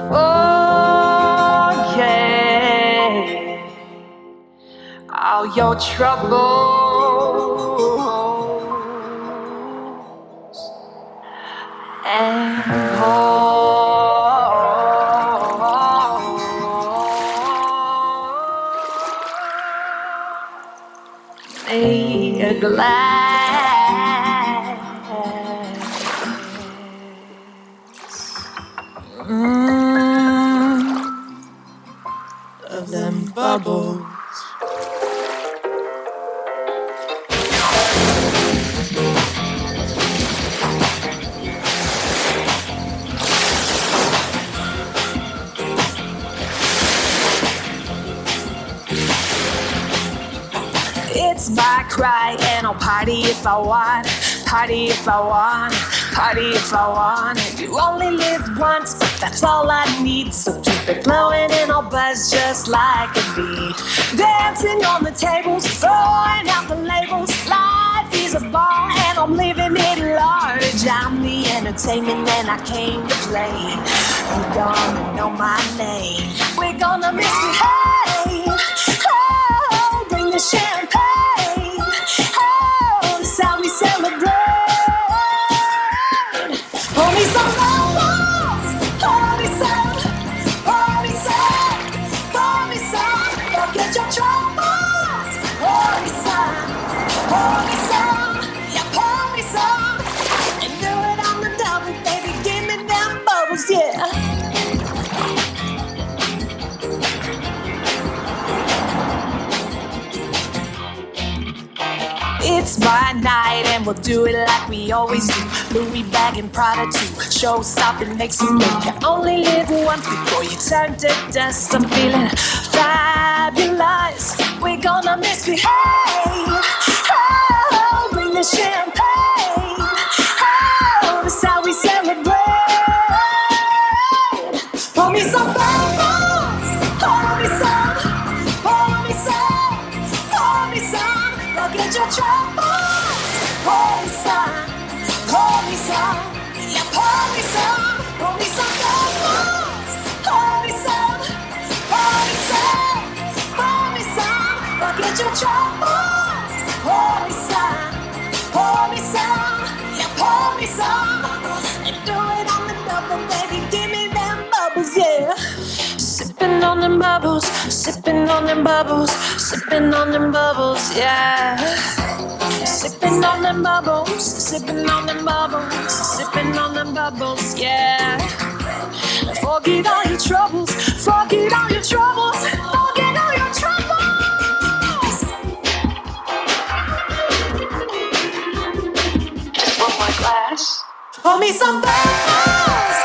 forget all your troubles and make a glass of them bubbles. It's my cry and I'll party if I want, party if I want, party if I want. You only live once, but that's all I need. So keep it flowing and I'll buzz just like a bee. Dancing on the tables, throwing out the labels. Life is a ball and I'm living it large. I'm the entertainment and I came to play. You're gonna know my name. We're gonna misbehave. Oh, bring the champagne. How we celebrate. Pour me some bubbles, pour me some, pour me some, pour me some. Forget your troubles. Pour me some, yeah, pour me some. And do it on the double, baby, give me them bubbles, yeah. It's my night and we'll do it like we always do. Louis bag and Prada too. Show stopping makes you move. You only live once before you turn to dust. I'm feeling fabulous. We're gonna misbehave. Oh, bring the champagne. Oh, that's how we celebrate. Pour me some bubbles. Pour me some. Pour me some. Pour me some. Forget your troubles. Pour me some. Pour me some. Yeah, pour me some. Pour me some bubbles. Pour me some. Pour me some. Pour me some. Forget your troubles. Pour me some. Pour me some. Yeah, pour me some. And do it on the double, baby. Give me them bubbles, yeah. Sipping on them bubbles, sipping on them bubbles, sipping on them bubbles, yeah. Sipping on them bubbles, sipping on them bubbles, sipping on them bubbles, yeah. Forget all your troubles, forget all your troubles, forget all your troubles. Just one more glass. Pour me some bubbles.